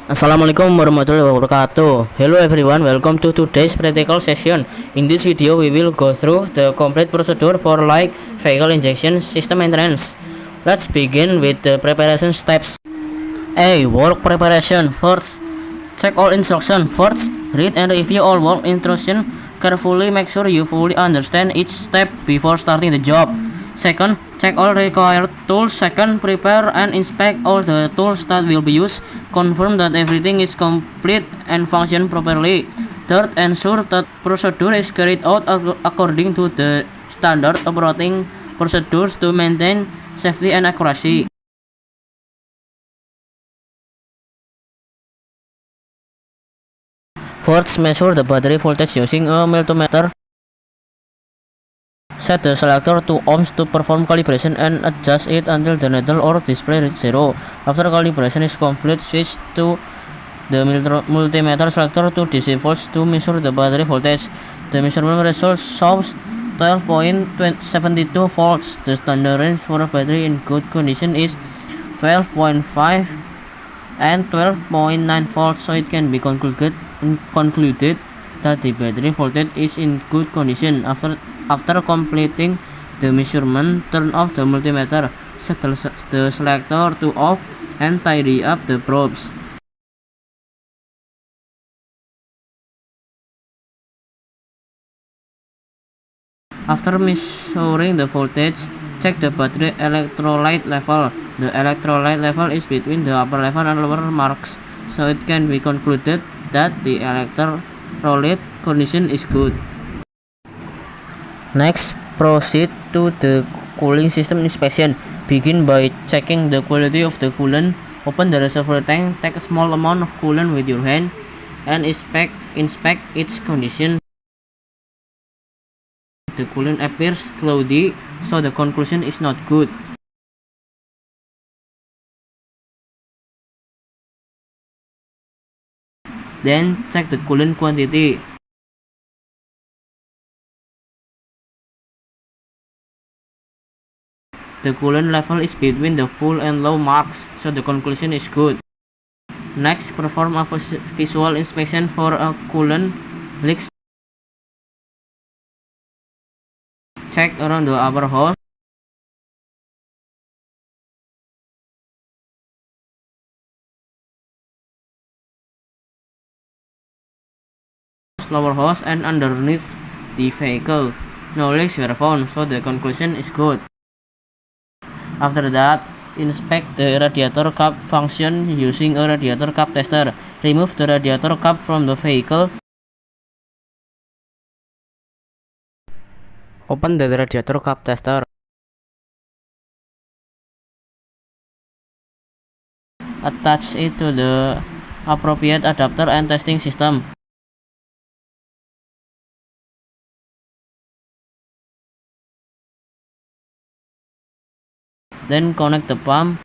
Assalamualaikum warahmatullahi wabarakatuh. Hello everyone, welcome to today's practical session. In this video, we will go through the complete procedure for light vehicle injection system maintenance. Let's begin with the preparation steps. A. Work preparation. First, check all instructions. First, read and review all work instructions carefully. Make sure you fully understand each step before starting the job. Second, check all required tools. Second, prepare and inspect all the tools that will be used. Confirm that everything is complete and function properly. Third, ensure that procedure is carried out according to the standard operating procedures to maintain safety and accuracy. Fourth, measure the battery voltage using a multimeter. Set the selector to ohms to perform calibration and adjust it until the needle or display reaches 0. After calibration is complete, switch to the multimeter selector to DC volts to measure the battery voltage. The measurement result shows 12.72 volts. The standard range for a battery in good condition is 12.5 and 12.9 volts, so it can be concluded that the battery voltage is in good condition. After completing the measurement, turn off the multimeter, set the selector to off, and tidy up the probes. After measuring the voltage, check the battery electrolyte level. The electrolyte level is between the upper level and lower marks, so it can be concluded that the electrolyte condition is good. Next, proceed to the cooling system inspection. Begin by checking the quality of the coolant. Open the reservoir tank, take a small amount of coolant with your hand, and inspect its condition. The coolant appears cloudy, so the conclusion is not good. Then check the coolant quantity. The coolant level is between the full and low marks, so the conclusion is good. Next, perform a visual inspection for a coolant leaks. Check around the upper hose, lower hose, and underneath the vehicle. No leaks were found, so the conclusion is good. After that, inspect the radiator cap function using a radiator cap tester. Remove the radiator cap from the vehicle. Open the radiator cap tester. Attach it to the appropriate adapter and testing system. Then connect the pump.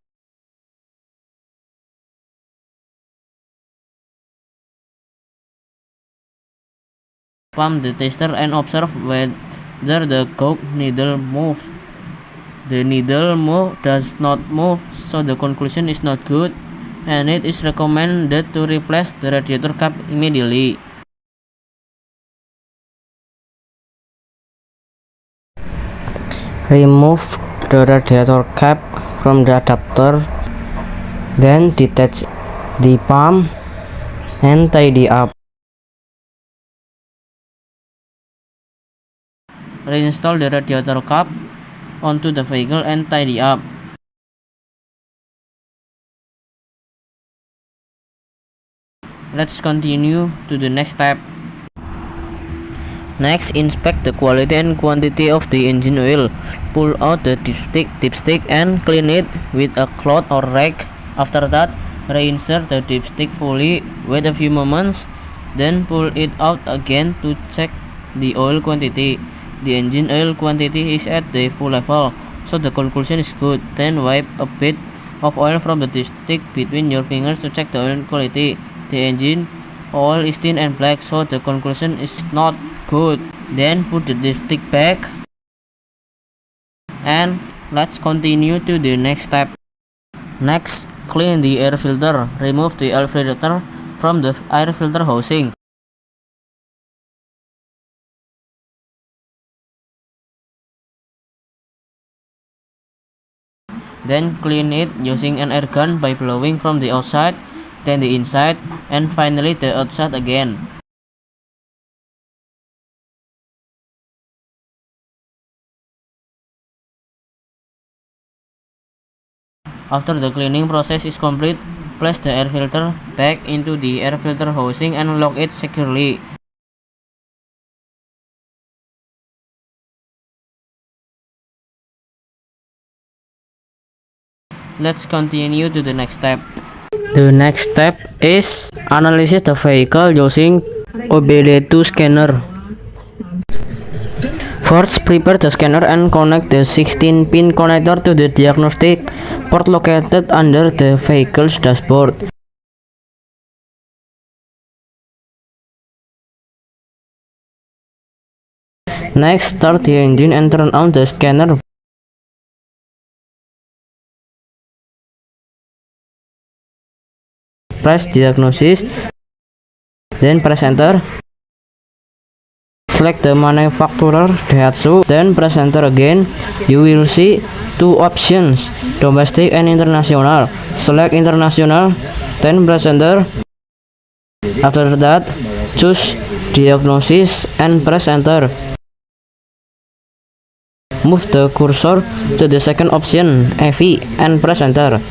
The tester and observe whether the gauge needle moves. The needle does not move, so the conclusion is not good, and it is recommended to replace the radiator cap immediately. Remove the radiator cap from the adapter, then detach the pump and tidy up. Reinstall the radiator cap onto the vehicle and tidy up. Let's continue to the next step. Next, inspect the quality and quantity of the engine oil. Pull out the dipstick and clean it with a cloth or rag. After that, reinsert the dipstick fully. Wait a few moments, then pull it out again to check the oil quantity. The engine oil quantity is at the full level, so the conclusion is good. Then wipe a bit of oil from the dipstick between your fingers to check the oil quality. The engine oil is thin and black, so the conclusion is not good. Then put the dipstick back, and let's continue to the next step. Next, Clean the air filter. Remove the air filter from the air filter housing. Then clean it using an air gun by blowing from the outside, then the inside, and finally the outside again. After the cleaning process is complete, place the air filter back into the air filter housing and lock it securely. Let's continue to the next step. The next step is analyze the vehicle using OBD2 scanner. First, prepare the scanner and connect the 16-pin connector to the diagnostic port located under the vehicle's dashboard. Next, start the engine and turn on the scanner. Press diagnosis, then press enter. Select the manufacturer Daihatsu, then press enter again. You will see two options, domestic and international. Select international, then press enter. After that, choose diagnosis and press enter. Move the cursor to the second option, AV, and press enter.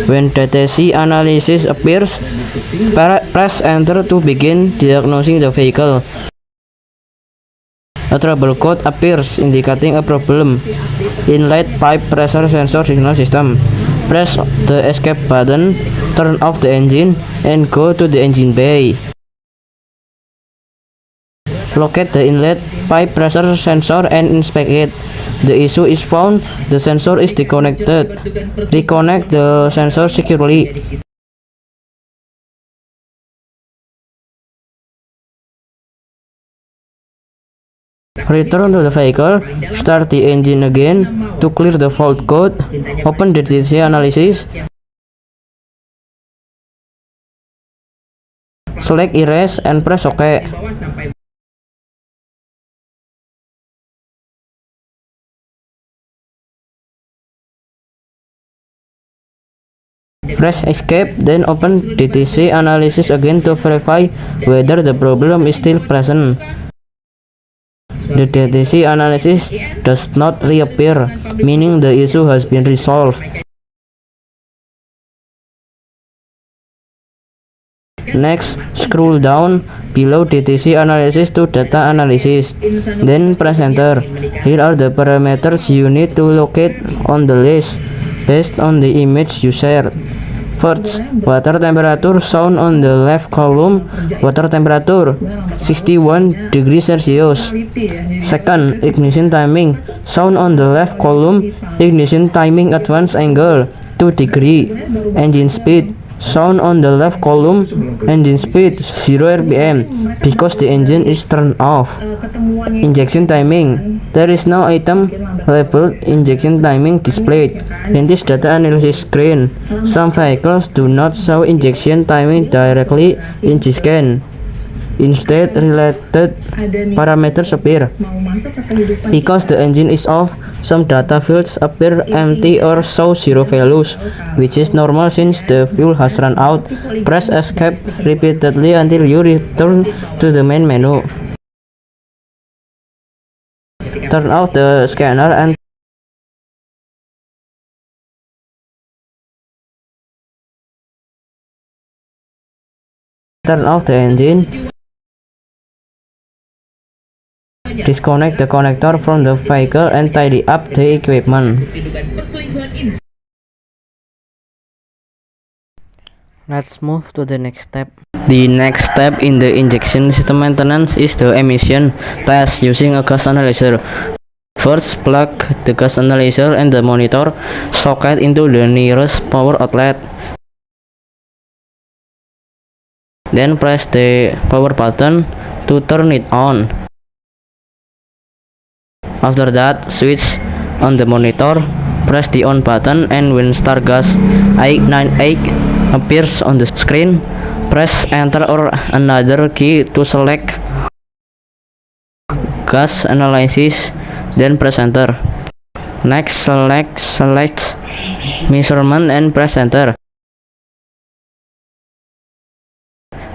When DTC analysis appears, press enter to begin diagnosing the vehicle. A trouble code appears indicating a problem. Inlet pipe pressure sensor signal system. Press the escape button, turn off the engine, and go to the engine bay. Locate the inlet pipe pressure sensor and inspect it. The issue is found, the sensor is disconnected. Reconnect the sensor securely. Return to the vehicle, start the engine again to clear the fault code, open the DTC analysis, select erase and press OK. Press escape, then open DTC analysis again to verify whether the problem is still present. The DTC analysis does not reappear, meaning the issue has been resolved. Next, scroll down below DTC analysis to data analysis, then press enter. Here are the parameters you need to locate on the list based on the image you shared. First, water temperature shown on the left column, water temperature 61 degrees Celsius. Second, ignition timing shown on the left column, ignition timing advance angle 2 degree. Engine speed shown on the left column, engine speed 0 rpm because the engine is turned off. Injection timing, there is no item labeled injection timing displayed in this data analysis screen. Some vehicles do not show injection timing directly in G-scan. Instead, related parameters appear. Because the engine is off, some data fields appear empty or show zero values, which is normal since the fuel has run out. Press escape repeatedly until you return to the main menu. Turn off the scanner and turn off the engine. Disconnect the connector from the vehicle and tidy up the equipment. Let's move to the next step. The next step in the injection system maintenance is the emission test using a gas analyzer. First, plug the gas analyzer and the monitor socket into the nearest power outlet. Then press the power button to turn it on. After that, switch on the monitor, press the on button, and when Stargas 898 appears on the screen, press enter or another key to select gas analysis, then press enter. Next, select measurement and press enter.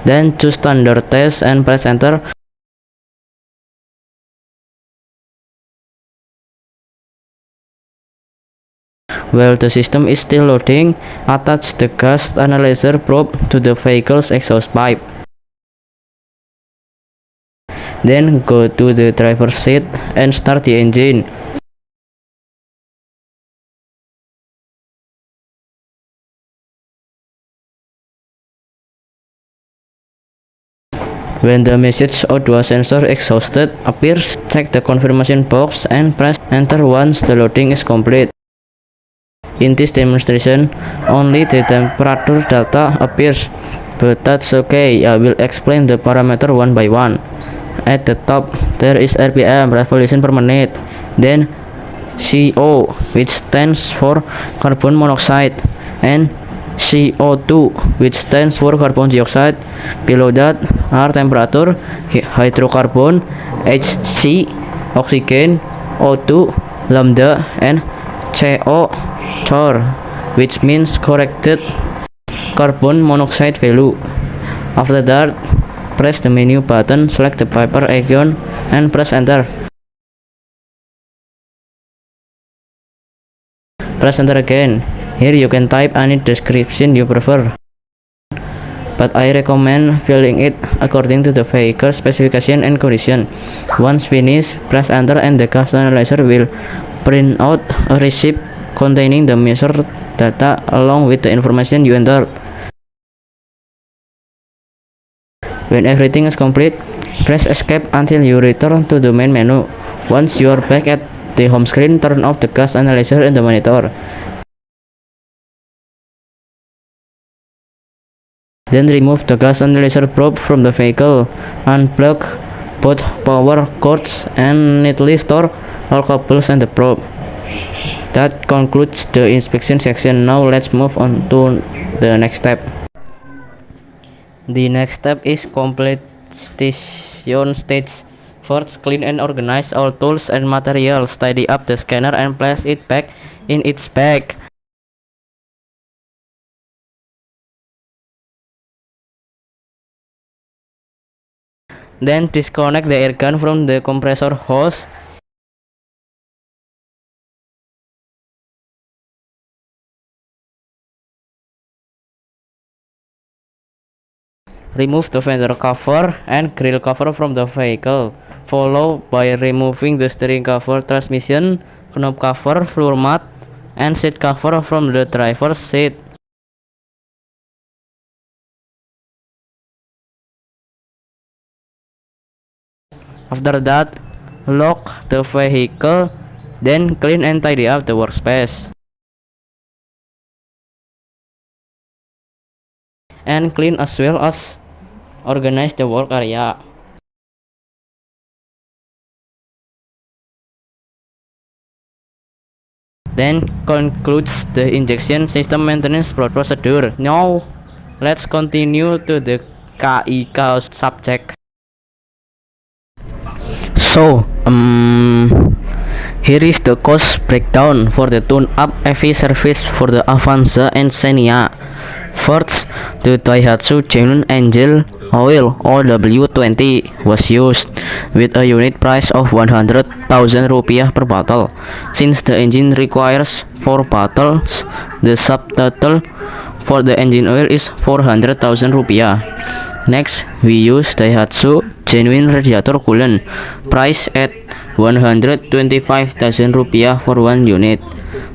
Then choose standard test and press enter. While the system is still loading, attach the gas analyzer probe to the vehicle's exhaust pipe. Then go to the driver's seat and start the engine. When the message O2 sensor exhausted appears, check the confirmation box and press enter once the loading is complete. In this demonstration, only the temperature data appears, but that's okay. I will explain the parameter one by one. At the top, there is RPM, revolution per minute, then CO, which stands for carbon monoxide, and CO2, which stands for carbon dioxide. Below that are temperature, hydrocarbon, Hc, oxygen, O2, lambda, and CO, CHOR, which means corrected carbon monoxide value. After that, press the menu button, select the paper icon, and press enter. Press enter again. Here you can type any description you prefer, but I recommend filling it according to the vehicle specification and condition. Once finished, press enter and the gas analyzer will print out a receipt containing the measured data along with the information you entered. When everything is complete, press escape until you return to the main menu. Once you are back at the home screen, turn off the gas analyzer and the monitor. Then remove the gas analyzer probe from the vehicle, unplug both power cords, and neatly store all cables and the probe. That concludes the inspection section. Now let's move on to the next step. The next step is completion stage. First, clean and organize all tools and materials, tidy up the scanner and place it back in its bag. Then disconnect the air gun from the compressor hose. Remove the fender cover and grill cover from the vehicle, followed by removing the steering cover, transmission knob cover, floor mat, and seat cover from the driver's seat. After that, lock the vehicle, then clean and tidy up the workspace. And clean as well as organize the work area. Then concludes the injection system maintenance procedure. Now let's continue to the KIK subject. So, here is the cost breakdown for the tune-up EV service for the Avanza and Xenia. First, the Daihatsu Genuine Angel Oil OW20 was used with a unit price of 100,000 rupiah per bottle. Since the engine requires 4 bottles, the subtotal for the engine oil is 400,000 rupiah. Next, we use Daihatsu Genuine Radiator Coolant, priced at 125,000 rupiah for 1 unit.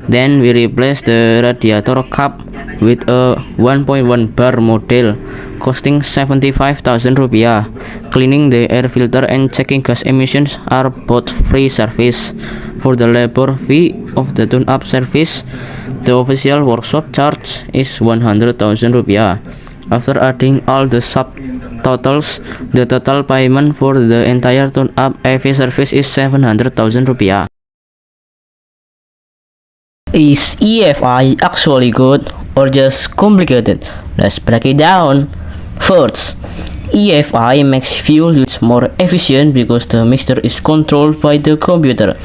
Then we replace the radiator cap with a 1.1 bar model, costing 75,000 rupiah. Cleaning the air filter and checking gas emissions are both free service. For the labor fee of the tune-up service, the official workshop charge is 100,000 rupiah. After adding all the subtotals, the total payment for the entire tune-up EV service is 700,000 rupiah. Is EFI actually good or just complicated? Let's break it down. First, EFI makes fuel use more efficient because the mixture is controlled by the computer.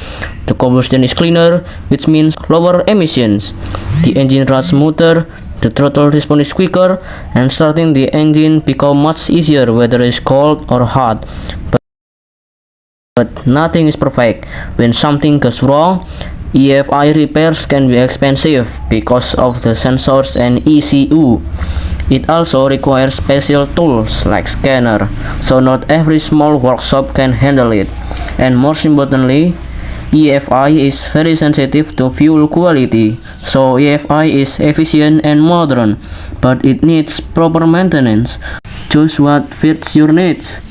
The combustion is cleaner, which means lower emissions. The engine runs smoother, the throttle response is quicker, and starting the engine becomes much easier whether it's cold or hot. But nothing is perfect. When something goes wrong, EFI repairs can be expensive because of the sensors and ECU. It also requires special tools like scanner, so not every small workshop can handle it. And most importantly, EFI is very sensitive to fuel quality, so EFI is efficient and modern, but it needs proper maintenance. Choose what fits your needs.